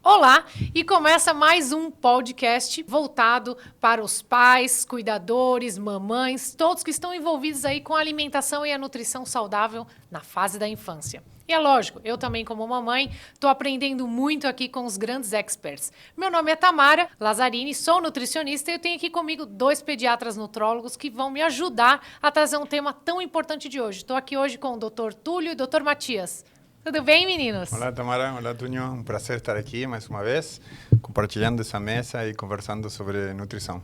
Olá, e começa mais um podcast voltado para os pais, cuidadores, mamães, todos que estão envolvidos aí com a alimentação e a nutrição saudável na fase da infância. E é lógico, eu também como mamãe estou aprendendo muito aqui com os grandes experts. Meu nome é Tamara Lazzarini, sou nutricionista e eu tenho aqui comigo 2 pediatras nutrólogos que vão me ajudar a trazer um tema tão importante de hoje. Estou aqui hoje com o Dr. Túlio e o Dr. Matias. Tudo bem, meninos? Olá, Tamara. Olá, Túlio. Um prazer estar aqui mais uma vez, compartilhando essa mesa e conversando sobre nutrição.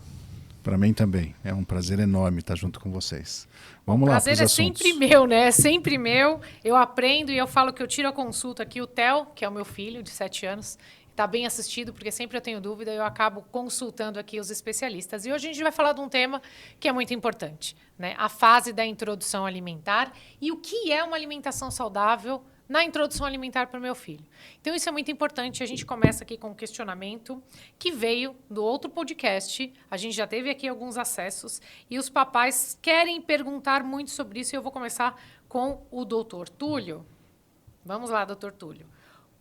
Para mim também. É um prazer enorme estar junto com vocês. Vamos lá para os assuntos. O prazer é sempre meu, né? É sempre meu. Eu aprendo e eu falo que eu tiro a consulta aqui. O Theo, que é o meu filho de 7 anos, está bem assistido, porque sempre eu tenho dúvida e eu acabo consultando aqui os especialistas. E hoje a gente vai falar de um tema que é muito importante, né? A fase da introdução alimentar e o que é uma alimentação saudável na introdução alimentar para o meu filho. Então, isso é muito importante. A gente começa aqui com um questionamento que veio do outro podcast. A gente já teve aqui alguns acessos e os papais querem perguntar muito sobre isso. E eu vou começar com o doutor Túlio. Vamos lá, doutor Túlio.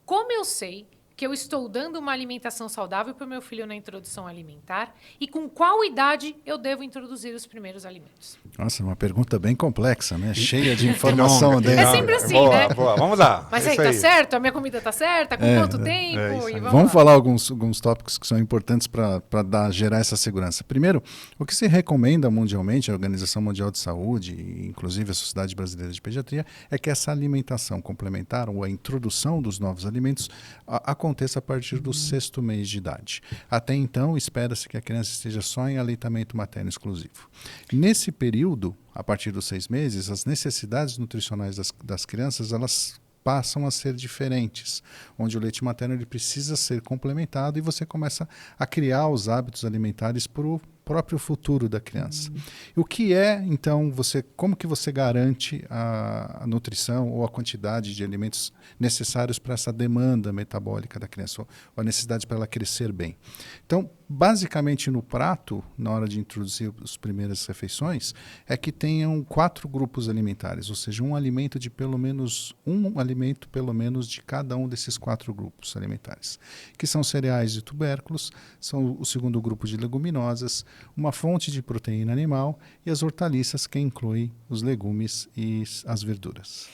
Como eu sei que eu estou dando uma alimentação saudável para o meu filho na introdução alimentar e com qual idade eu devo introduzir os primeiros alimentos? Nossa, uma pergunta bem complexa, né? Cheia de informação dentro. É sempre assim, boa, né? Boa, vamos lá. Mas aí, tá certo? A minha comida tá certa? Com quanto tempo? E vamos falar alguns tópicos que são importantes para gerar essa segurança. Primeiro, o que se recomenda mundialmente, a Organização Mundial de Saúde, e inclusive a Sociedade Brasileira de Pediatria, é que essa alimentação complementar ou a introdução dos novos alimentos aconteça a partir do 6º mês de idade. Até então, espera-se que a criança esteja só em aleitamento materno exclusivo. Nesse período, a partir dos 6 meses, as necessidades nutricionais das crianças, elas passam a ser diferentes, onde o leite materno ele precisa ser complementado e você começa a criar os hábitos alimentares para o próprio futuro da criança. E o que é, então, como que você garante a nutrição ou a quantidade de alimentos necessários para essa demanda metabólica da criança, ou a necessidade para ela crescer bem? Então, basicamente no prato, na hora de introduzir as primeiras refeições, é que tenham 4 grupos alimentares, ou seja, um alimento de pelo menos de cada um desses 4 grupos alimentares, que são cereais e tubérculos, são o segundo grupo de leguminosas, uma fonte de proteína animal e as hortaliças, que incluem os legumes e as verduras.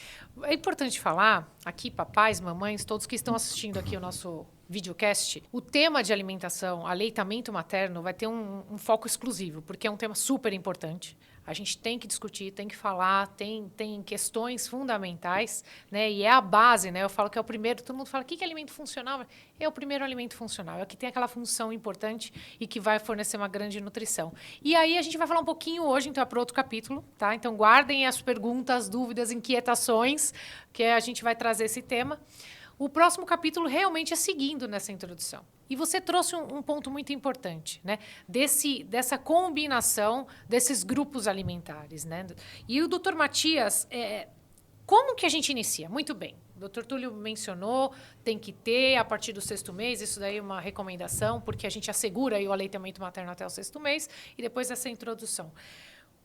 É importante falar aqui, papais, mamães, todos que estão assistindo aqui o nosso videocast, o tema de alimentação, aleitamento materno, vai ter um foco exclusivo, porque é um tema super importante. A gente tem que discutir, tem que falar, tem questões fundamentais, né? E é a base, né? Eu falo que é o primeiro, todo mundo fala, o que é alimento funcional? É o primeiro alimento funcional, é o que tem aquela função importante e que vai fornecer uma grande nutrição. E aí a gente vai falar um pouquinho hoje, então é para outro capítulo, tá? Então guardem as perguntas, dúvidas, inquietações, que a gente vai trazer esse tema. O próximo capítulo realmente é seguindo nessa introdução. E você trouxe um ponto muito importante, né? Dessa combinação desses grupos alimentares, né? E o doutor Matias, como que a gente inicia? Muito bem. O doutor Túlio mencionou, tem que ter a partir do 6º mês, isso daí é uma recomendação, porque a gente assegura aí o aleitamento materno até o 6º mês, e depois essa introdução.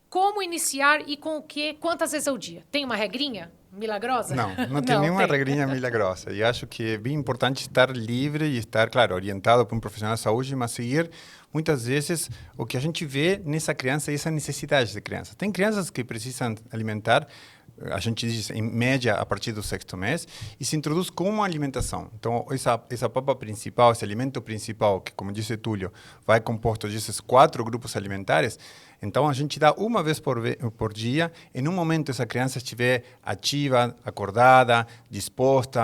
Como iniciar e com o quê? Quantas vezes ao dia? Tem uma regrinha milagrosa? Não tem nenhuma regrinha milagrosa. E acho que é bem importante estar livre e estar, claro, orientado por um profissional de saúde, mas seguir, muitas vezes, o que a gente vê nessa criança e essa necessidade da criança. Tem crianças que precisam alimentar, a gente diz, em média, a partir do 6º mês, e se introduz como uma alimentação. Então, essa papa principal, esse alimento principal, que, como disse Túlio, vai composto desses 4 grupos alimentares, então a gente dá uma vez por dia, em um momento essa criança estiver ativa, acordada, disposta,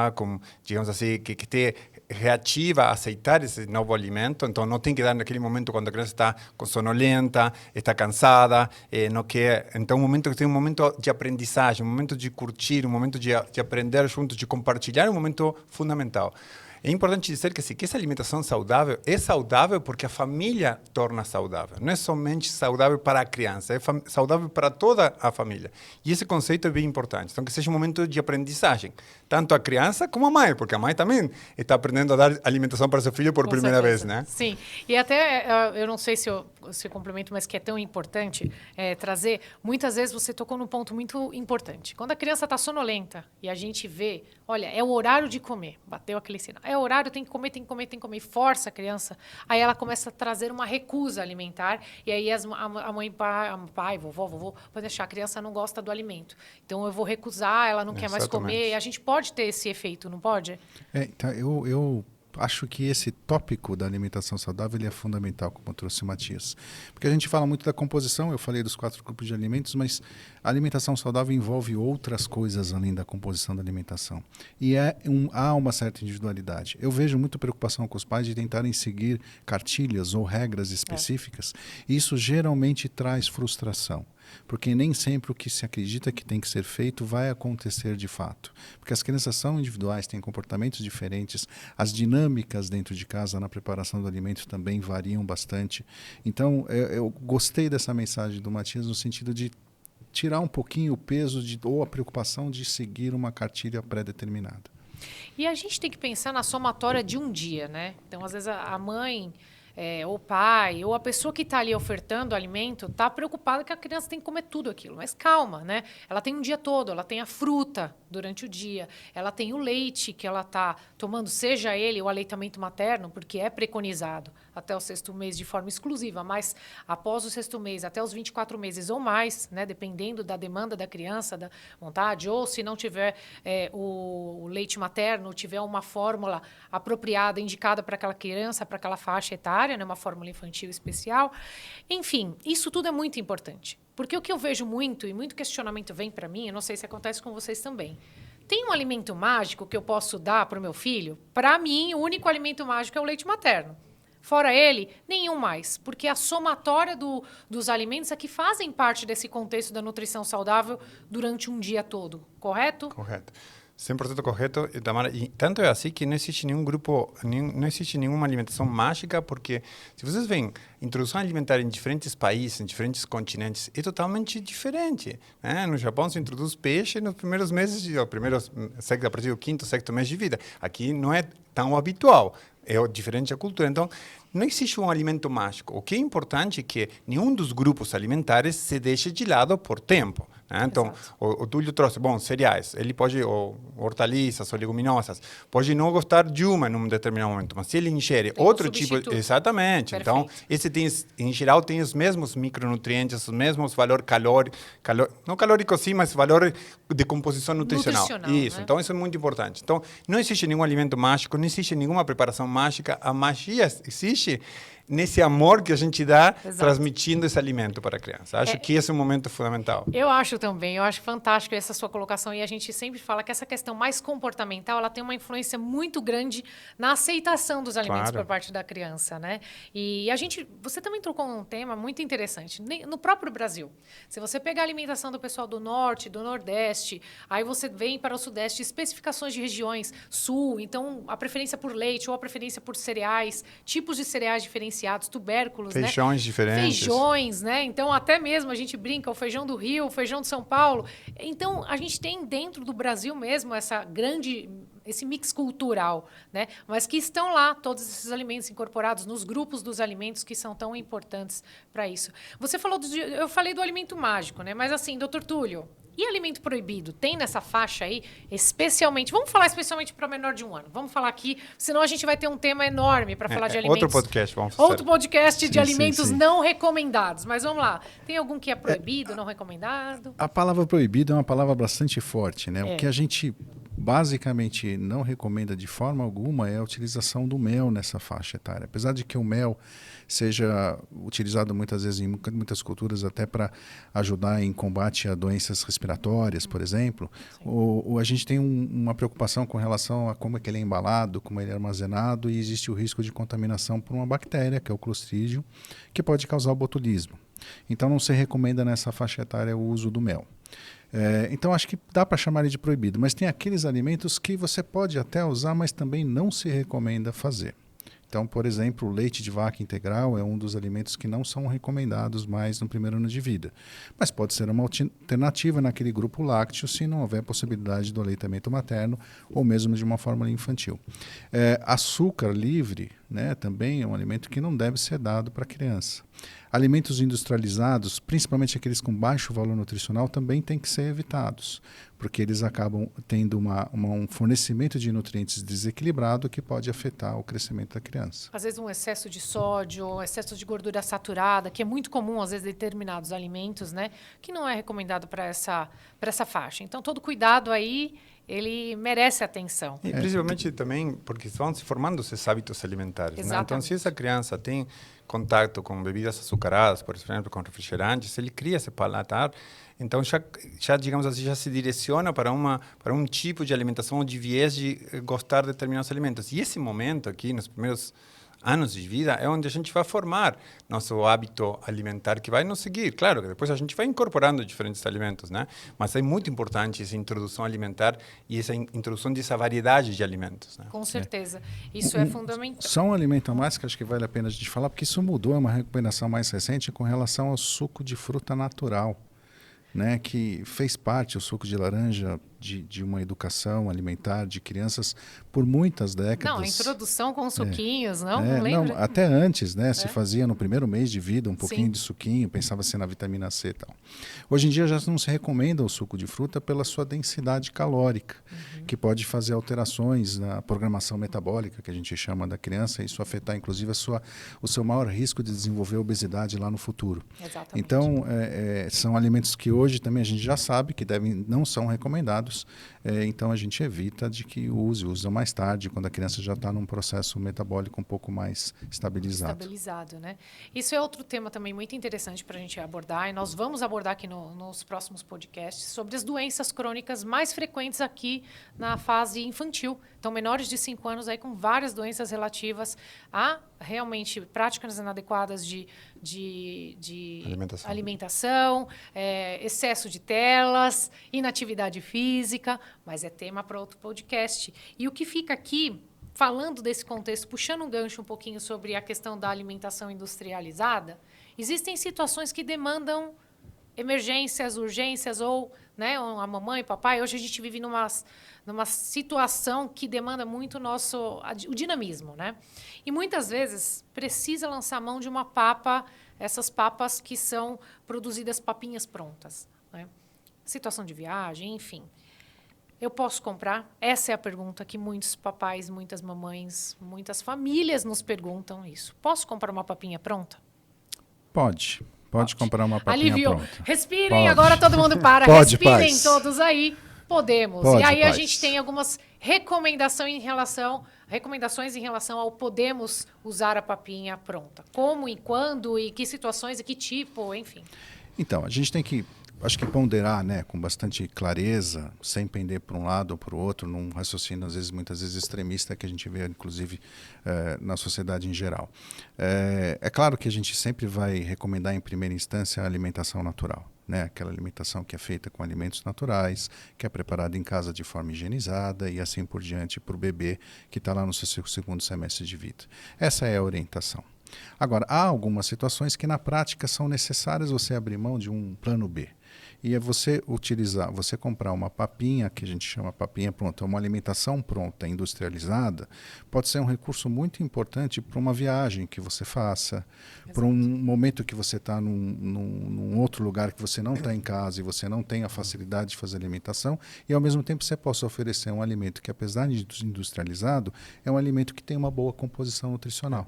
digamos assim, que esteja reativa a aceitar esse novo alimento, então não tem que dar naquele momento quando a criança está sonolenta, está cansada, não quer. Então, um momento de aprendizagem, um momento de curtir, um momento de aprender juntos, de compartilhar, um momento fundamental. É importante dizer que essa alimentação saudável é saudável porque a família torna saudável. Não é somente saudável para a criança, é saudável para toda a família. E esse conceito é bem importante. Então, que seja um momento de aprendizagem, tanto a criança como a mãe, porque a mãe também está aprendendo a dar alimentação para seu filho por primeira vez, né? Sim. E até, eu não sei se esse complemento, mas que é tão importante trazer, muitas vezes você tocou num ponto muito importante. Quando a criança está sonolenta e a gente vê, olha, é o horário de comer, bateu aquele sinal, é o horário, tem que comer, tem que comer, tem que comer, e força a criança, aí ela começa a trazer uma recusa alimentar, e aí a mãe, pai, vovô, pode deixar, a criança não gosta do alimento. Então eu vou recusar, ela não quer mais comer, e a gente pode ter esse efeito, não pode? Então, eu acho que esse tópico da alimentação saudável ele é fundamental, como trouxe o Matias. Porque a gente fala muito da composição, eu falei dos 4 grupos de alimentos, mas a alimentação saudável envolve outras coisas além da composição da alimentação. E há uma certa individualidade. Eu vejo muita preocupação com os pais de tentarem seguir cartilhas ou regras específicas, e isso geralmente traz frustração. Porque nem sempre o que se acredita que tem que ser feito vai acontecer de fato. Porque as crianças são individuais, têm comportamentos diferentes, as dinâmicas dentro de casa na preparação do alimento também variam bastante. Então, eu gostei dessa mensagem do Matias no sentido de tirar um pouquinho o peso ou a preocupação de seguir uma cartilha pré-determinada. E a gente tem que pensar na somatória de um dia, né? Então, às vezes, a mãe... ou o pai, ou a pessoa que está ali ofertando o alimento, está preocupada que a criança tem que comer tudo aquilo. Mas calma, né? Ela tem um dia todo, ela tem a fruta durante o dia, ela tem o leite que ela está tomando, seja ele o aleitamento materno, porque é preconizado até o 6º mês de forma exclusiva, mas após o 6º mês, até os 24 meses ou mais, né? Dependendo da demanda da criança, da vontade, ou se não tiver o leite materno, tiver uma fórmula apropriada, indicada para aquela criança, para aquela faixa etária, né, uma fórmula infantil especial. Enfim, isso tudo é muito importante. Porque o que eu vejo muito, e muito questionamento vem para mim, eu não sei se acontece com vocês também. Tem um alimento mágico que eu posso dar para o meu filho? Para mim, o único alimento mágico é o leite materno. Fora ele, nenhum mais. Porque a somatória dos alimentos é que fazem parte desse contexto da nutrição saudável durante um dia todo. Correto? Correto. 100% correto, Tamara. E tanto é assim que não existe nenhum grupo, não existe nenhuma alimentação mágica, porque se vocês veem, introdução alimentar em diferentes países, em diferentes continentes, é totalmente diferente. Né? No Japão se introduz peixe nos primeiros meses, a partir do 5º, 6º mês de vida. Aqui não é tão habitual, é diferente a cultura. Então, não existe um alimento mágico. O que é importante é que nenhum dos grupos alimentares se deixe de lado por tempo. Né? Então, o Túlio trouxe, cereais. Ele pode, ou hortaliças, ou leguminosas, pode não gostar de uma em um determinado momento, mas se ele ingere outro tipo... Exatamente. Perfeito. Então, esse tem, em geral, tem os mesmos micronutrientes, os mesmos valor calórico, não calórico sim, mas valor de composição nutricional. Isso, né? Então isso é muito importante. Então, não existe nenhum alimento mágico, não existe nenhuma preparação mágica. A magia existe nesse amor que a gente dá, transmitindo esse alimento para a criança. Acho que esse é um momento fundamental. Eu acho também, eu acho fantástico essa sua colocação, e a gente sempre fala que essa questão mais comportamental, ela tem uma influência muito grande na aceitação dos alimentos por parte da criança, né? E você também trocou um tema muito interessante, no próprio Brasil. Se você pegar a alimentação do pessoal do Norte, do Nordeste, aí você vem para o Sudeste, especificações de regiões, Sul, então a preferência por leite ou a preferência por cereais, tipos de cereais diferenciados, tubérculos, feijões, né? Diferentes. Feijões, né? Então, até mesmo a gente brinca, o feijão do Rio, o feijão de São Paulo. Então, a gente tem dentro do Brasil mesmo esse mix cultural, né? Mas que estão lá todos esses alimentos incorporados nos grupos dos alimentos que são tão importantes para isso. Você falou, eu falei do alimento mágico, né? Mas assim, doutor Túlio, e alimento proibido? Tem nessa faixa aí, especialmente... Vamos falar especialmente para menor de 1 ano. Vamos falar aqui, senão a gente vai ter um tema enorme para falar de alimentos. Outro podcast, vamos fazer. Outro podcast de alimentos não recomendados. Mas vamos lá. Tem algum que é proibido, não recomendado? A palavra proibido é uma palavra bastante forte, né? O que a gente basicamente não recomenda de forma alguma é a utilização do mel nessa faixa etária. Apesar de que o mel seja utilizado muitas vezes em muitas culturas até para ajudar em combate a doenças respiratórias, por exemplo, a gente tem uma preocupação com relação a como é que ele é embalado, como ele é armazenado, e existe o risco de contaminação por uma bactéria, que é o Clostridium, que pode causar o botulismo. Então não se recomenda nessa faixa etária o uso do mel. Então acho que dá para chamar ele de proibido, mas tem aqueles alimentos que você pode até usar, mas também não se recomenda fazer. Então, por exemplo, o leite de vaca integral é um dos alimentos que não são recomendados mais no primeiro ano de vida. Mas pode ser uma alternativa naquele grupo lácteo se não houver possibilidade do aleitamento materno ou mesmo de uma fórmula infantil. Açúcar livre né, também é um alimento que não deve ser dado para a criança. Alimentos industrializados, principalmente aqueles com baixo valor nutricional, também têm que ser evitados, porque eles acabam tendo um fornecimento de nutrientes desequilibrado que pode afetar o crescimento da criança. Às vezes um excesso de sódio, um excesso de gordura saturada, que é muito comum, às vezes, em determinados alimentos, né? Que não é recomendado para essa faixa. Então, todo cuidado aí, ele merece atenção. E principalmente também porque vão se formando esses hábitos alimentares. Né? Então, se essa criança tem contato com bebidas açucaradas, por exemplo, com refrigerantes, ele cria esse paladar. Então, já digamos assim, já se direciona para um tipo de alimentação ou de viés de gostar de determinados alimentos. E esse momento aqui, nos primeiros anos de vida, é onde a gente vai formar nosso hábito alimentar que vai nos seguir. Claro que depois a gente vai incorporando diferentes alimentos, né? Mas é muito importante essa introdução alimentar e essa introdução dessa variedade de alimentos. Né? Com certeza. Isso é fundamental. Só um alimento a mais que acho que vale a pena a gente falar, porque isso mudou, é uma recomendação mais recente com relação ao suco de fruta natural, né, que fez parte, o suco de laranja, de uma educação alimentar de crianças por muitas décadas. Não, a introdução com suquinhos, não lembra? Não, até antes, né, se fazia no primeiro mês de vida um pouquinho Sim. de suquinho, pensava-se na vitamina C e tal. Hoje em dia já não se recomenda o suco de fruta pela sua densidade calórica, que pode fazer alterações na programação metabólica, que a gente chama da criança, e isso afetar inclusive o seu maior risco de desenvolver obesidade lá no futuro. Exatamente. Então, são alimentos que hoje também a gente já sabe que não são recomendados. Então a gente evita de que usa mais tarde, quando a criança já está num processo metabólico um pouco mais estabilizado. Né? Isso é outro tema também muito interessante para a gente abordar, e nós vamos abordar aqui nos próximos podcasts sobre as doenças crônicas mais frequentes aqui na fase infantil. Então, menores de 5 anos aí com várias doenças relativas a realmente práticas inadequadas de alimentação, excesso de telas, inatividade física, mas é tema para outro podcast. E o que fica aqui, falando desse contexto, puxando um gancho um pouquinho sobre a questão da alimentação industrializada, existem situações que demandam emergências, urgências, ou né, a mamãe, papai. Hoje a gente vive numa situação que demanda muito o dinamismo, né? E muitas vezes precisa lançar mão de uma papa, essas papas que são produzidas papinhas prontas, né? Situação de viagem, enfim. Eu posso comprar? Essa é a pergunta que muitos papais, muitas mamães, muitas famílias nos perguntam isso. Posso comprar uma papinha pronta? Pode comprar uma papinha pronta. Respirem, Pode. agora todo mundo para. Pode, Respirem pais. todos aí. Podemos. Pode, e aí pais. a gente tem algumas recomendações em relação ao podemos usar a papinha pronta. Como e quando e que situações e que tipo, enfim. Então, a gente tem que, acho que ponderar, né, com bastante clareza, sem pender para um lado ou para o outro, num raciocínio, muitas vezes extremista, que a gente vê, inclusive, na sociedade em geral. É claro que a gente sempre vai recomendar, em primeira instância, a alimentação natural. Né? Aquela alimentação que é feita com alimentos naturais, que é preparada em casa de forma higienizada e assim por diante para o bebê que está lá no seu segundo semestre de vida. Essa é a orientação. Agora, há algumas situações que na prática são necessárias você abrir mão de um plano B. E é você comprar uma papinha, que a gente chama papinha pronta, uma alimentação pronta, industrializada, pode ser um recurso muito importante para uma viagem que você faça, para um momento que você está num outro lugar que você não está em casa e você não tem a facilidade de fazer alimentação, e ao mesmo tempo você possa oferecer um alimento que, apesar de industrializado, é um alimento que tem uma boa composição nutricional.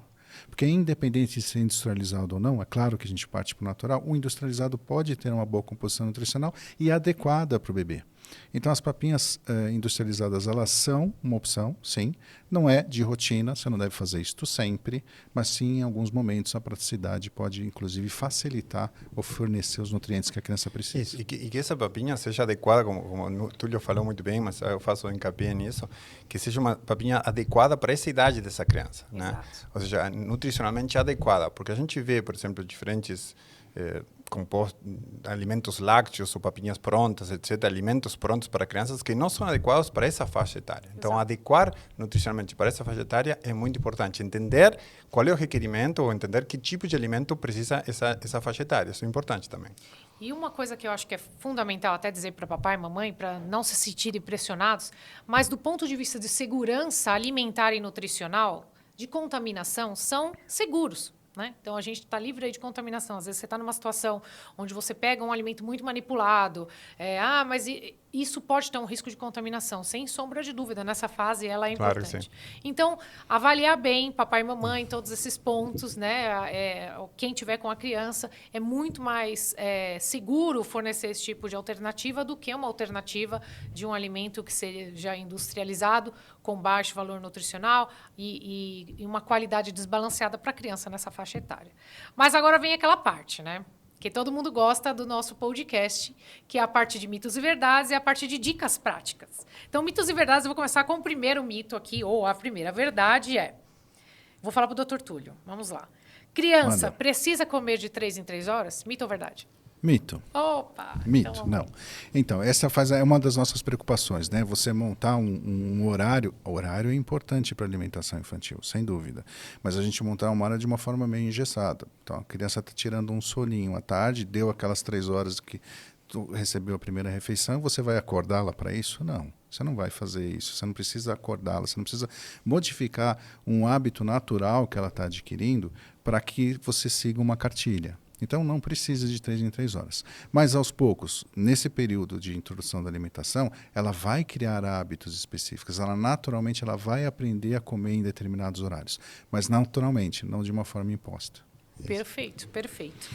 Porque independente de ser industrializado ou não, é claro que a gente parte para o natural, o industrializado pode ter uma boa composição nutricional e adequada para o bebê. Então as papinhas industrializadas, elas são uma opção, sim. Não é de rotina, você não deve fazer isto sempre, mas sim em alguns momentos a praticidade pode inclusive facilitar ou fornecer os nutrientes que a criança precisa. Isso, e que essa papinha seja adequada, como o Túlio falou muito bem, mas eu faço encapé nisso, que seja uma papinha adequada para essa idade dessa criança, né? Ou seja, nutricionalmente adequada, porque a gente vê, por exemplo, diferentes alimentos lácteos ou papinhas prontas, etc., alimentos prontos para crianças que não são adequados para essa faixa etária. Então, adequar nutricionalmente para essa faixa etária é muito importante. Entender qual é o requerimento ou entender que tipo de alimento precisa essa faixa etária. Isso é importante também. E uma coisa que eu acho que é fundamental até dizer para papai e mamãe, para não se sentirem pressionados, mas do ponto de vista de segurança alimentar e nutricional, de contaminação são seguros. Né? Então, a gente está livre aí de contaminação. Às vezes, você está numa situação onde você pega um alimento muito manipulado. Mas isso pode ter um risco de contaminação. Sem sombra de dúvida, nessa fase, ela é importante. Claro que sim. Então, avaliar bem, papai e mamãe, todos esses pontos. Né? Quem tiver com a criança, é muito mais seguro fornecer esse tipo de alternativa do que uma alternativa de um alimento que seja industrializado, com baixo valor nutricional e uma qualidade desbalanceada para a criança nessa faixa etária. Mas agora vem aquela parte, né? Que todo mundo gosta do nosso podcast, que é a parte de mitos e verdades e a parte de dicas práticas. Então, mitos e verdades, eu vou começar com o primeiro mito aqui, ou a primeira verdade é... Vou falar para o Dr. Túlio, vamos lá. Criança precisa comer de 3 em 3 horas? Mito ou verdade? Mito. Opa! Mito, então, não. Então, essa é uma das nossas preocupações, né? Você montar um horário é importante para a alimentação infantil, sem dúvida. Mas a gente montar uma hora de uma forma meio engessada. Então, a criança está tirando um soninho à tarde, deu aquelas 3 horas que tu recebeu a primeira refeição, você vai acordá-la para isso? Não. Você não vai fazer isso, você não precisa acordá-la, você não precisa modificar um hábito natural que ela está adquirindo para que você siga uma cartilha. Então, não precisa de 3 em 3 horas. Mas, aos poucos, nesse período de introdução da alimentação, ela vai criar hábitos específicos. Naturalmente, ela vai aprender a comer em determinados horários. Mas, naturalmente, não de uma forma imposta. Perfeito, perfeito.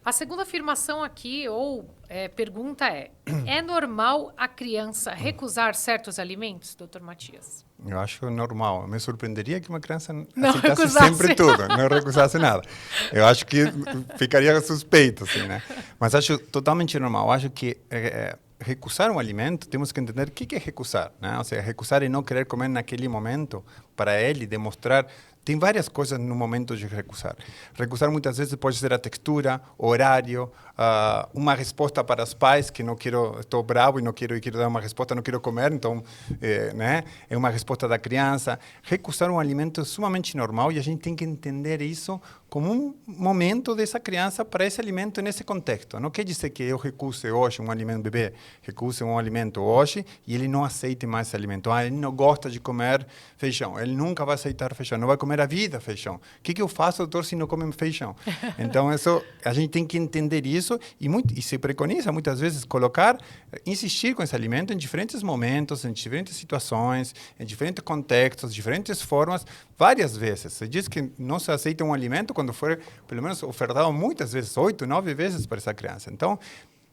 A segunda afirmação aqui, ou pergunta é normal a criança recusar certos alimentos, doutor Matias? Eu acho normal. Me surpreenderia que uma criança não aceitasse recusasse. sempre tudo, não recusasse nada. Eu acho que ficaria suspeito, assim, né? Mas acho totalmente normal. Eu acho que recusar um alimento, temos que entender o que é recusar, né? Ou seja, recusar e não querer comer naquele momento, para ele demonstrar... Tem várias coisas no momento de recusar. Recusar muitas vezes pode ser a textura, o horário, uma resposta para os pais que não quero, estou bravo e quero dar uma resposta, não quero comer, então, né? É uma resposta da criança. Recusar um alimento é sumamente normal e a gente tem que entender isso como um momento dessa criança para esse alimento nesse contexto. Não quer dizer que eu recuse hoje um alimento bebê, recuse um alimento hoje e ele não aceite mais esse alimento. Ele não gosta de comer feijão, ele nunca vai aceitar feijão, não vai comer a vida feijão. O que eu faço, doutor, se não come feijão? Então, a gente tem que entender isso e se preconiza muitas vezes insistir com esse alimento em diferentes momentos, em diferentes situações, em diferentes contextos, diferentes formas, várias vezes. Se diz que não se aceita um alimento quando for, pelo menos, ofertado muitas vezes, 8, 9 vezes para essa criança. Então,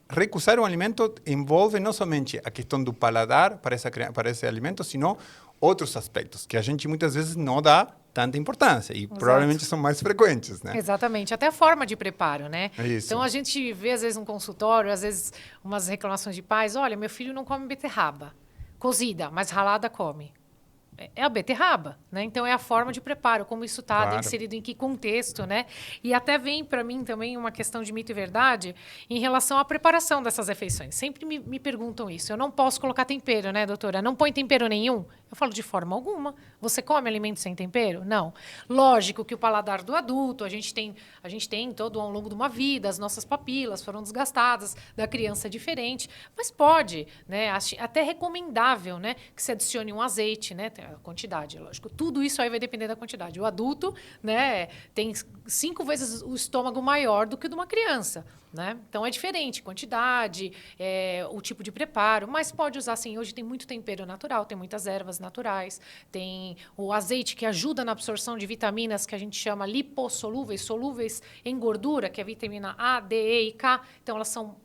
recusar um alimento envolve não somente a questão do paladar para esse alimento, sino outros aspectos que a gente muitas vezes não dá tanta importância e provavelmente são mais frequentes, né? Exatamente, até a forma de preparo, né? Isso. Então a gente vê às vezes um consultório, às vezes umas reclamações de pais, olha, meu filho não come beterraba cozida, mas ralada come. É a beterraba, né? Então é a forma de preparo, como isso está Claro. inserido em que contexto, né? E até vem para mim também uma questão de mito e verdade em relação à preparação dessas refeições. Sempre me perguntam isso. Eu não posso colocar tempero, né, doutora? Não põe tempero nenhum? Eu falo de forma alguma. Você come alimento sem tempero? Não. Lógico que o paladar do adulto, a gente tem todo ao longo de uma vida, as nossas papilas foram desgastadas, da criança é diferente, mas pode, né? Até recomendável, né, que se adicione um azeite, né? A quantidade, lógico. Tudo isso aí vai depender da quantidade. O adulto, né, tem 5 vezes o estômago maior do que o de uma criança, né? Então é diferente, quantidade, o tipo de preparo, mas pode usar sim. Hoje tem muito tempero natural, tem muitas ervas naturais, tem o azeite que ajuda na absorção de vitaminas que a gente chama lipossolúveis, solúveis em gordura, que é a vitamina A, D, E e K. Então elas são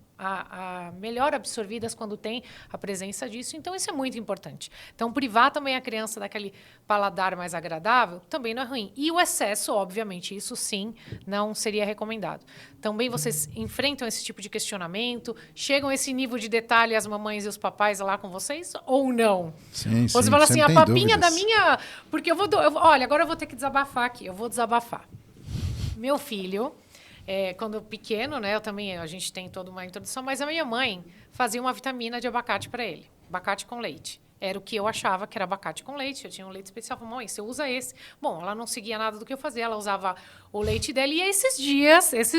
melhor absorvidas quando tem a presença disso. Então, isso é muito importante. Então, privar também a criança daquele paladar mais agradável também não é ruim. E o excesso, obviamente, isso sim não seria recomendado. Também vocês enfrentam esse tipo de questionamento? Chegam a esse nível de detalhe as mamães e os papais lá com vocês ou não? Sim, Você fala assim, a papinha da minha... Porque olha, agora eu vou ter que desabafar aqui. Eu vou desabafar. Meu filho... quando pequeno, né, a gente tem toda uma introdução, mas a minha mãe fazia uma vitamina de abacate para ele, abacate com leite. Era o que eu achava que era abacate com leite, eu tinha um leite especial, falei, mãe, você usa esse. Bom, ela não seguia nada do que eu fazia, ela usava o leite dela, e esses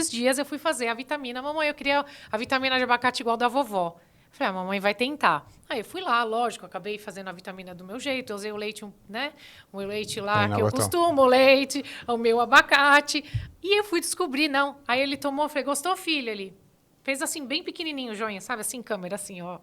dias eu fui fazer a vitamina, mamãe, eu queria a vitamina de abacate igual da vovó. Falei, a mamãe vai tentar. Aí eu fui lá, lógico, acabei fazendo a vitamina do meu jeito, eu usei o leite, né? O leite lá que eu costumo, o leite, o meu abacate. E eu fui descobrir, não. Aí ele tomou, falei, gostou, filho? Ele fez assim, bem pequenininho o joinha, sabe? Assim, câmera, assim, ó.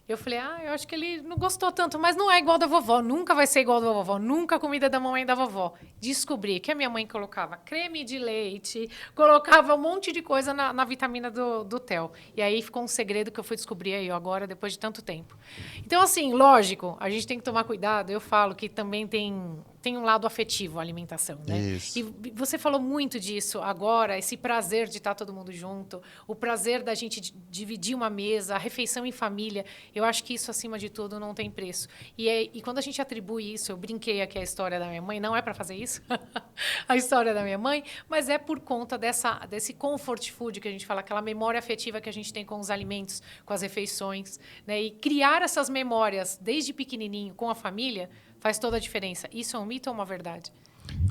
Eu falei, eu acho que ele não gostou tanto, mas não é igual da vovó, nunca vai ser igual da vovó, nunca a comida da mamãe e da vovó. Descobri que a minha mãe colocava creme de leite, colocava um monte de coisa na vitamina do Theo. E aí ficou um segredo que eu fui descobrir aí agora, depois de tanto tempo. Então, assim, lógico, a gente tem que tomar cuidado. Eu falo que também tem um lado afetivo a alimentação, né? Isso. E você falou muito disso agora, esse prazer de estar todo mundo junto, o prazer da gente dividir uma mesa, a refeição em família. Eu acho que isso, acima de tudo, não tem preço. E quando a gente atribui isso, eu brinquei aqui a história da minha mãe, não é para fazer isso, a história da minha mãe, mas é por conta desse comfort food que a gente fala, aquela memória afetiva que a gente tem com os alimentos, com as refeições, né? E criar essas memórias desde pequenininho com a família faz toda a diferença. Isso é um mito ou uma verdade?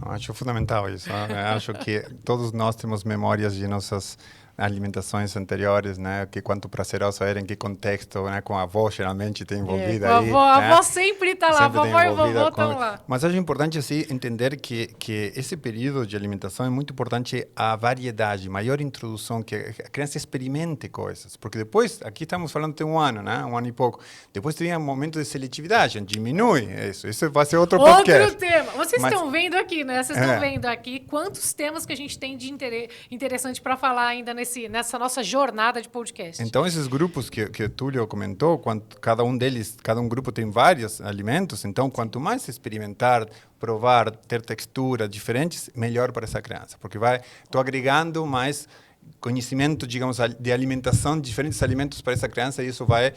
Acho fundamental isso. Acho que todos nós temos memórias de nossas alimentações anteriores, né? Que quanto prazeroso era, em que contexto, né? Com a avó geralmente tem envolvida aí. A avó sempre está lá, a vovó e o vovô estão lá. Mas acho importante assim, entender que esse período de alimentação é muito importante a variedade, maior introdução, que a criança experimente coisas. Porque depois, aqui estamos falando de 1 ano, né? 1 ano e pouco. Depois tem um momento de seletividade, diminui isso. Isso vai ser outro podcast. Outro tema. Vocês estão vendo aqui, né? Vocês estão vendo aqui quantos temas que a gente tem de interessante para falar ainda nessa nossa jornada de podcast. Então, esses grupos que o Túlio comentou, cada um grupo tem vários alimentos, então, quanto mais experimentar, provar, ter texturas diferentes, melhor para essa criança, porque estou agregando mais conhecimento, digamos, de alimentação, diferentes alimentos para essa criança, e isso vai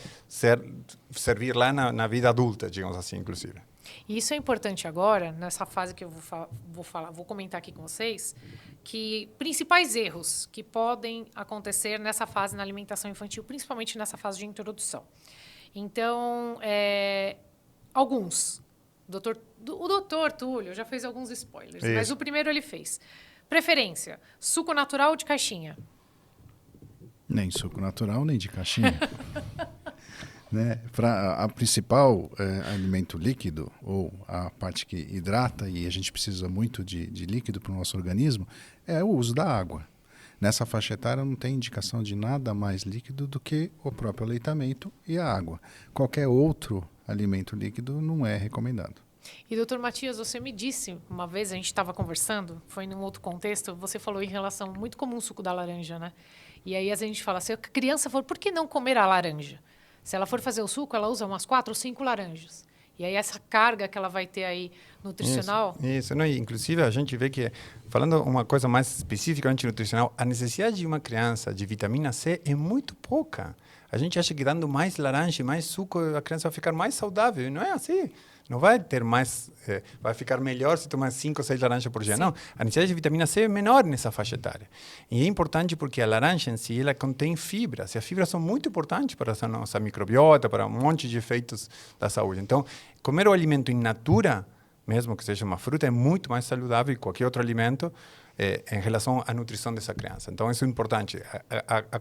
servir lá na vida adulta, digamos assim, inclusive. E isso é importante agora, nessa fase que eu vou comentar aqui com vocês, que principais erros que podem acontecer nessa fase na alimentação infantil, principalmente nessa fase de introdução. Então, alguns. O doutor Túlio já fez alguns spoilers, isso. Mas o primeiro ele fez. Preferência, suco natural ou de caixinha? Nem suco natural, nem de caixinha. Né? A principal alimento líquido, ou a parte que hidrata, e a gente precisa muito de líquido para o nosso organismo, é o uso da água. Nessa faixa etária não tem indicação de nada mais líquido do que o próprio aleitamento e a água. Qualquer outro alimento líquido não é recomendado. E, doutor Matias, você me disse, uma vez a gente estava conversando, foi num outro contexto, você falou em relação muito comum o suco da laranja, né? E aí a gente fala, se a criança for, por que não comer a laranja? Se ela for fazer o suco, ela usa umas 4 ou 5 laranjas. E aí essa carga que ela vai ter aí nutricional... Isso. Não, inclusive a gente vê que, falando uma coisa mais especificamente nutricional, a necessidade de uma criança de vitamina C é muito pouca. A gente acha que dando mais laranja e mais suco, a criança vai ficar mais saudável. E não é assim. Não vai ter mais... vai ficar melhor se tomar 5 ou 6 laranjas por dia. Sim. Não, a necessidade de vitamina C é menor nessa faixa etária. E é importante porque a laranja em si, ela contém fibras. E as fibras são muito importantes para a nossa microbiota, para um monte de efeitos da saúde. Então, comer o alimento in natura, mesmo que seja uma fruta, é muito mais saudável que qualquer outro alimento em relação à nutrição dessa criança. Então, isso é importante.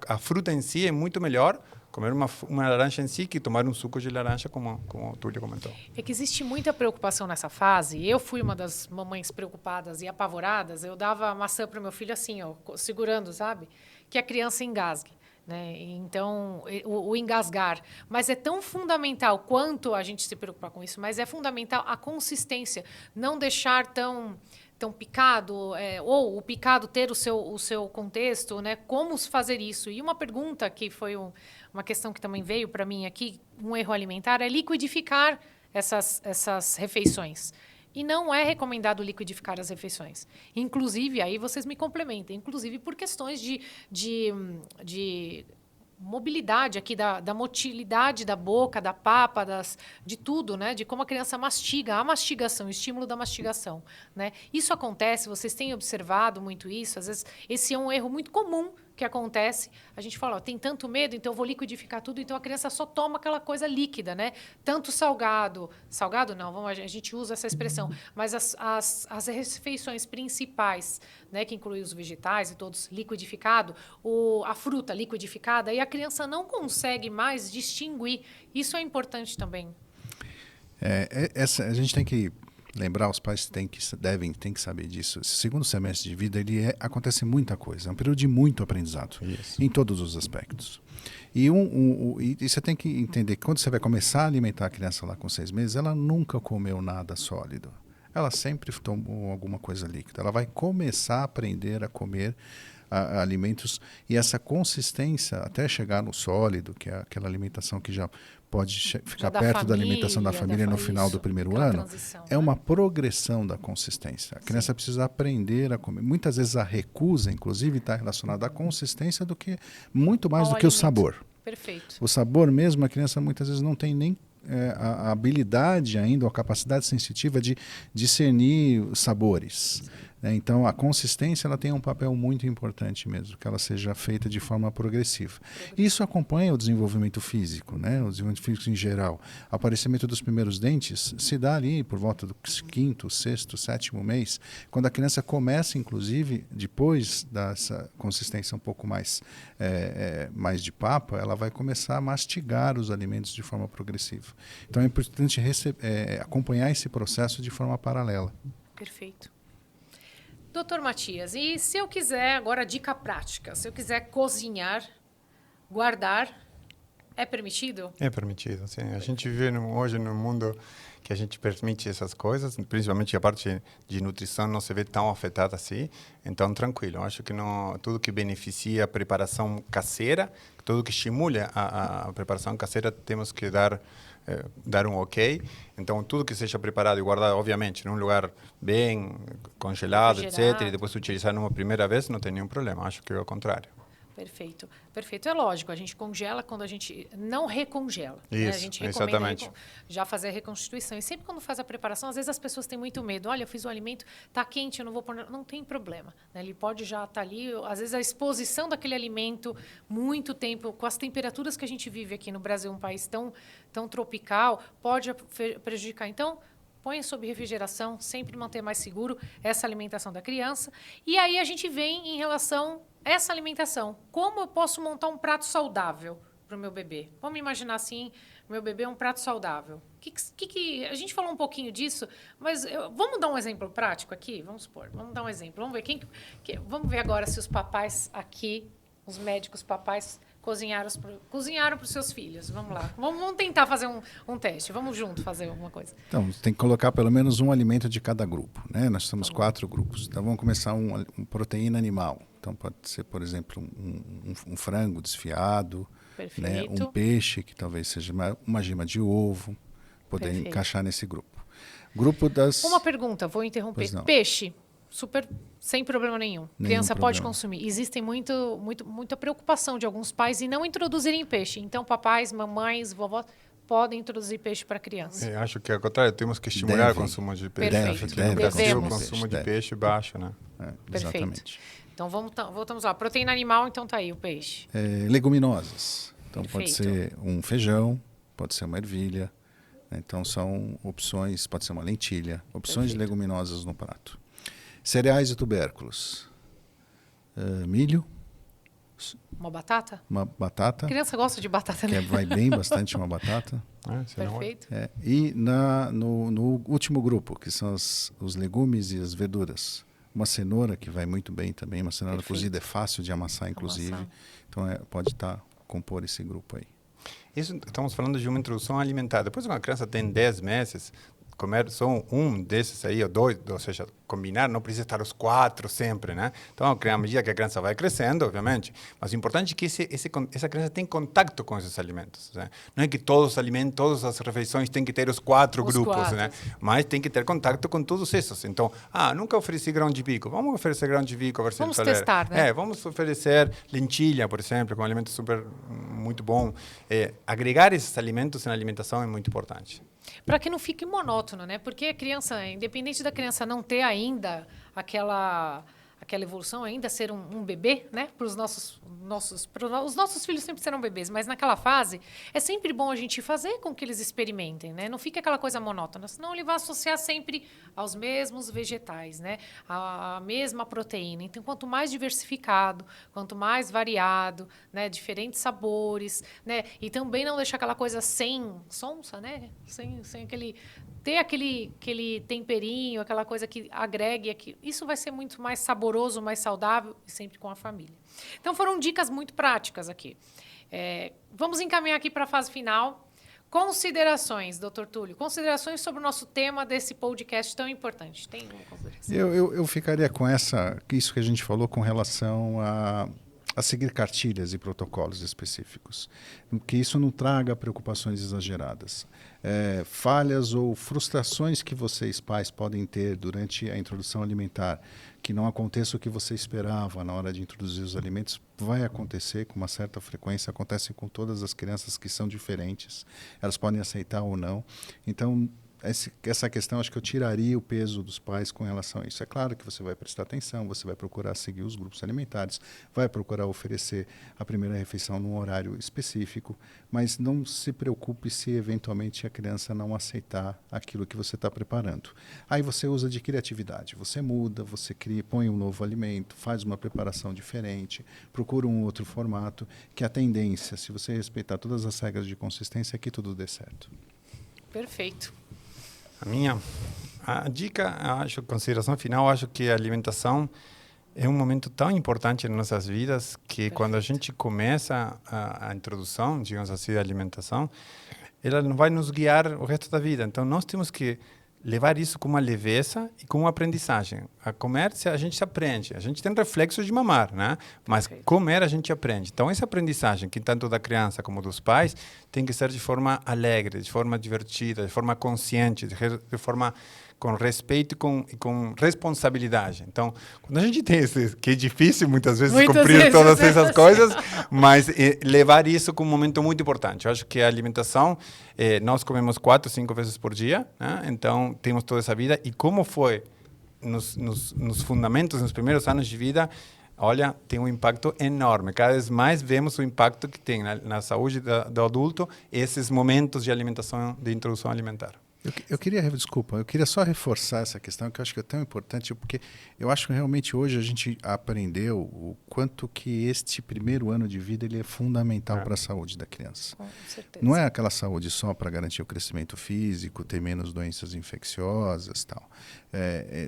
A fruta em si é muito melhor comer uma laranja em si que tomar um suco de laranja, como o Túlio comentou. É que existe muita preocupação nessa fase. Eu fui uma das mamães preocupadas e apavoradas. Eu dava maçã para o meu filho assim, ó, segurando, sabe? Que a criança engasgue. Né? Então, o engasgar. Mas é tão fundamental quanto a gente se preocupar com isso, mas é fundamental a consistência. Não deixar tão picado, ou o picado ter o seu contexto, né? Como fazer isso? E uma pergunta que foi uma questão que também veio para mim aqui, um erro alimentar, é liquidificar essas refeições. E não é recomendado liquidificar as refeições. Inclusive, aí vocês me complementem, inclusive por questões de mobilidade aqui, da motilidade da boca, da papa, de tudo, né? De como a criança mastiga, a mastigação, o estímulo da mastigação. Né? Isso acontece, vocês têm observado muito isso, às vezes esse é um erro muito comum que acontece? A gente fala, ó, tem tanto medo, então eu vou liquidificar tudo, então a criança só toma aquela coisa líquida, né? Tanto salgado não, a gente usa essa expressão, mas as refeições principais, né, que incluem os vegetais e todos liquidificado, a fruta liquidificada, e a criança não consegue mais distinguir. Isso é importante também. A gente tem que lembrar, os pais têm que saber disso. Esse segundo semestre de vida, acontece muita coisa. É um período de muito aprendizado, em todos os aspectos. E você tem que entender que quando você vai começar a alimentar a criança lá com 6 meses, ela nunca comeu nada sólido. Ela sempre tomou alguma coisa líquida. Ela vai começar a aprender a comer alimentos, e essa consistência até chegar no sólido, que é aquela alimentação que já pode ficar perto da alimentação da família no final do primeiro ano, é uma progressão da consistência. A criança precisa aprender a comer. Muitas vezes a recusa, inclusive, está relacionada à consistência muito mais do que o sabor. Perfeito. O sabor mesmo, a criança muitas vezes não tem nem a habilidade ainda, ou a capacidade sensitiva de discernir os sabores. Então, a consistência ela tem um papel muito importante mesmo, que ela seja feita de forma progressiva. Isso acompanha o desenvolvimento físico, né? O desenvolvimento físico em geral. O aparecimento dos primeiros dentes se dá ali por volta do 5º, 6º, 7º mês, quando a criança começa, inclusive, depois dessa consistência um pouco mais de papa, ela vai começar a mastigar os alimentos de forma progressiva. Então, é importante acompanhar esse processo de forma paralela. Perfeito. Doutor Matias, e se eu quiser, agora dica prática, se eu quiser cozinhar, guardar, é permitido? É permitido, sim. A gente vive hoje num mundo que a gente permite essas coisas, principalmente a parte de nutrição não se vê tão afetada assim, então tranquilo. Eu acho que tudo que beneficia a preparação caseira, tudo que estimule a preparação caseira, temos que dar um ok. Então, tudo que seja preparado e guardado, obviamente, num lugar bem congelado, etc., e depois utilizar numa primeira vez, não tem nenhum problema. Acho que é o contrário. Perfeito. Perfeito. É lógico, a gente congela quando a gente não recongela. Isso, né? A gente recomenda exatamente. Já fazer a reconstituição. E sempre quando faz a preparação, às vezes as pessoas têm muito medo. Olha, eu fiz o alimento, está quente, eu não vou pôr... Não tem problema. Né? Ele pode já estar ali. Às vezes a exposição daquele alimento, muito tempo, com as temperaturas que a gente vive aqui no Brasil, um país tão tropical, pode prejudicar. Então, põe sob refrigeração, sempre manter mais seguro essa alimentação da criança. E aí a gente vem em relação a essa alimentação. Como eu posso montar um prato saudável para o meu bebê? Vamos imaginar assim, meu bebê é um prato saudável. A gente falou um pouquinho disso, mas vamos dar um exemplo prático aqui? Vamos supor, vamos dar um exemplo. Vamos ver vamos ver agora se os papais aqui, os médicos papais, cozinharam para os seus filhos. Vamos lá. Vamos tentar fazer um teste. Vamos junto fazer alguma coisa. Então, tem que colocar pelo menos um alimento de cada grupo, né? Nós temos 4 grupos. Então, vamos começar um proteína animal. Então, pode ser, por exemplo, um frango desfiado, né? Um peixe, que talvez seja uma gema de ovo, poder encaixar nesse grupo. Grupo das... Uma pergunta, vou interromper. Peixe, super... Sem problema nenhum. Criança pode consumir. Existem muita preocupação de alguns pais em não introduzirem peixe. Então, papais, mamães, vovós podem introduzir peixe para a criança. Acho que, ao contrário, temos que estimular o consumo de peixe. Perfeito. No Brasil, o consumo de peixe baixo, né? Exatamente. Então, voltamos lá. Proteína animal, então tá aí o peixe. Leguminosas. Então, pode ser um feijão, pode ser uma ervilha. Então, são opções, pode ser uma lentilha. Opções de leguminosas no prato. Cereais e tubérculos. Milho. Uma batata? Uma batata. A criança gosta de batata, né? Vai bem bastante uma batata. Perfeito. E no último grupo, que são os legumes e as verduras. Uma cenoura, que vai muito bem também. Uma cenoura cozida é fácil de amassar, inclusive. Então, pode compor esse grupo aí. Isso, estamos falando de uma introdução alimentar. Depois, quando a criança tem 10 meses... comer só um desses aí, ou 2, ou seja, combinar, não precisa estar os 4 sempre, né? Então, à medida que a criança vai crescendo, obviamente, mas o importante é que essa criança tenha contato com esses alimentos, né? Não é que todos os alimentos, todas as refeições têm que ter os 4 grupos, né? Mas tem que ter contato com todos esses. Então, nunca ofereci grão de bico, vamos oferecer grão de bico, vamos testar, né? Vamos oferecer lentilha, por exemplo, que é um alimento muito bom. Agregar esses alimentos na alimentação é muito importante. Para que não fique monótono, né? Porque a criança, independente da criança não ter ainda aquela aquela evolução, ainda ser um bebê, né? Os nossos filhos sempre serão bebês, mas naquela fase é sempre bom a gente fazer com que eles experimentem, né? Não fique aquela coisa monótona, senão ele vai associar sempre aos mesmos vegetais, né? A mesma proteína. Então, quanto mais diversificado, quanto mais variado, né? Diferentes sabores, né? E também não deixar aquela coisa sem sonsa, né? Sem aquele... Ter aquele temperinho, aquela coisa que agregue aqui. Isso vai ser muito mais saboroso, mais saudável e sempre com a família. Então, foram dicas muito práticas aqui. Vamos encaminhar aqui para a fase final. Considerações, doutor Túlio. Considerações sobre o nosso tema desse podcast tão importante. Tem alguma consideração? Eu ficaria com isso que a gente falou com relação a seguir cartilhas e protocolos específicos. Que isso não traga preocupações exageradas. Falhas ou frustrações que vocês, pais, podem ter durante a introdução alimentar, que não aconteça o que você esperava na hora de introduzir os alimentos, vai acontecer com uma certa frequência, acontece com todas as crianças que são diferentes, elas podem aceitar ou não. Então, essa questão, acho que eu tiraria o peso dos pais com relação a isso. É claro que você vai prestar atenção, você vai procurar seguir os grupos alimentares, vai procurar oferecer a primeira refeição num horário específico, mas não se preocupe se eventualmente a criança não aceitar aquilo que você está preparando. Aí você usa de criatividade, você muda, você cria, põe um novo alimento, faz uma preparação diferente, procura um outro formato, que a tendência, se você respeitar todas as regras de consistência, é que tudo dê certo. Perfeito. A dica, consideração final, acho que a alimentação é um momento tão importante nas nossas vidas que Perfeito. Quando a gente começa a introdução, digamos assim, da alimentação, ela não vai nos guiar o resto da vida. Então, nós temos que levar isso com uma leveza e com uma aprendizagem. A comer, a gente aprende. A gente tem reflexos de mamar, né? Mas Perfeito. comer, a gente aprende. Então, essa aprendizagem, que tanto da criança como dos pais, tem que ser de forma alegre, de forma divertida, de forma consciente, de forma com respeito e com responsabilidade. Então, quando a gente tem que é difícil muitas vezes cumprir todas essas coisas, mas levar isso como um momento muito importante. Eu acho que a alimentação, nós comemos 4, 5 vezes por dia, né? Então temos toda essa vida. E como foi nos fundamentos, nos primeiros anos de vida, olha, tem um impacto enorme. Cada vez mais vemos o impacto que tem na saúde do adulto esses momentos de alimentação, de introdução alimentar. Eu queria só reforçar essa questão, que eu acho que é tão importante, porque eu acho que realmente hoje a gente aprendeu o quanto que este primeiro ano de vida ele é fundamental para a saúde da criança. Com certeza. Não é aquela saúde só para garantir o crescimento físico, ter menos doenças infecciosas, tal,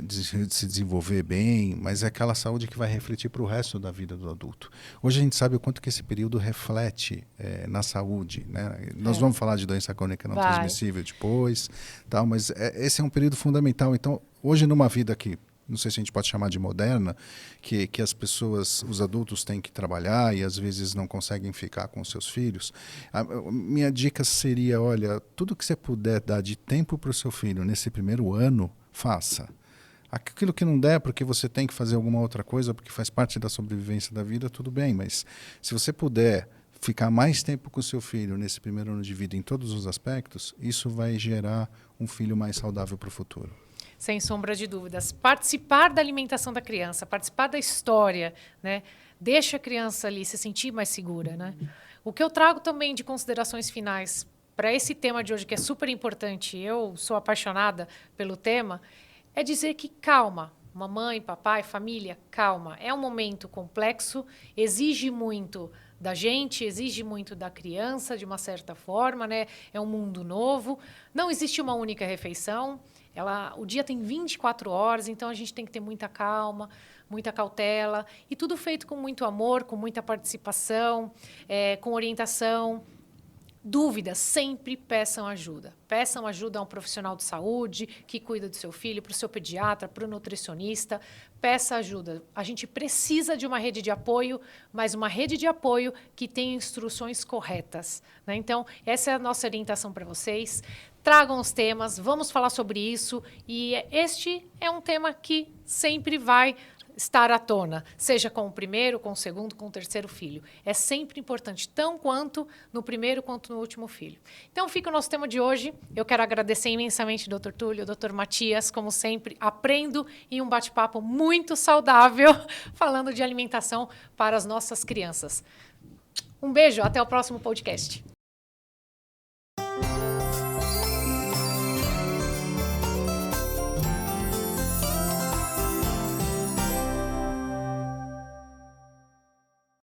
de se desenvolver bem, mas é aquela saúde que vai refletir para o resto da vida do adulto. Hoje a gente sabe o quanto que esse período reflete na saúde, né? Nós vamos falar de doença crônica não transmissível depois, tal, mas esse é um período fundamental. Então, hoje numa vida que, não sei se a gente pode chamar de moderna, que as pessoas, os adultos têm que trabalhar e às vezes não conseguem ficar com os seus filhos, a minha dica seria, olha, tudo que você puder dar de tempo para o seu filho nesse primeiro ano, faça. Aquilo que não der porque você tem que fazer alguma outra coisa, porque faz parte da sobrevivência da vida, tudo bem, mas se você puder ficar mais tempo com o seu filho nesse primeiro ano de vida em todos os aspectos, isso vai gerar um filho mais saudável para o futuro. Sem sombra de dúvidas. Participar da alimentação da criança, participar da história, né? Deixa a criança ali se sentir mais segura, né? O que eu trago também de considerações finais para esse tema de hoje, que é super importante, eu sou apaixonada pelo tema, é dizer que calma. Mamãe, papai, família, calma. É um momento complexo, exige muito da gente, exige muito da criança, de uma certa forma, né? É um mundo novo. Não existe uma única refeição. O dia tem 24 horas, então a gente tem que ter muita calma, muita cautela. E tudo feito com muito amor, com muita participação, com orientação. Dúvidas, sempre peçam ajuda. Peçam ajuda a um profissional de saúde que cuida do seu filho, para o seu pediatra, para o nutricionista. Peça ajuda. A gente precisa de uma rede de apoio, mas uma rede de apoio que tenha instruções corretas, né? Então, essa é a nossa orientação para vocês. Tragam os temas, vamos falar sobre isso. E este é um tema que sempre vai estar à tona, seja com o primeiro, com o segundo, com o terceiro filho. É sempre importante, tão quanto no primeiro quanto no último filho. Então, fica o nosso tema de hoje. Eu quero agradecer imensamente o Dr. Túlio, o Dr. Matias, como sempre, aprendo em um bate-papo muito saudável, falando de alimentação para as nossas crianças. Um beijo, até o próximo podcast.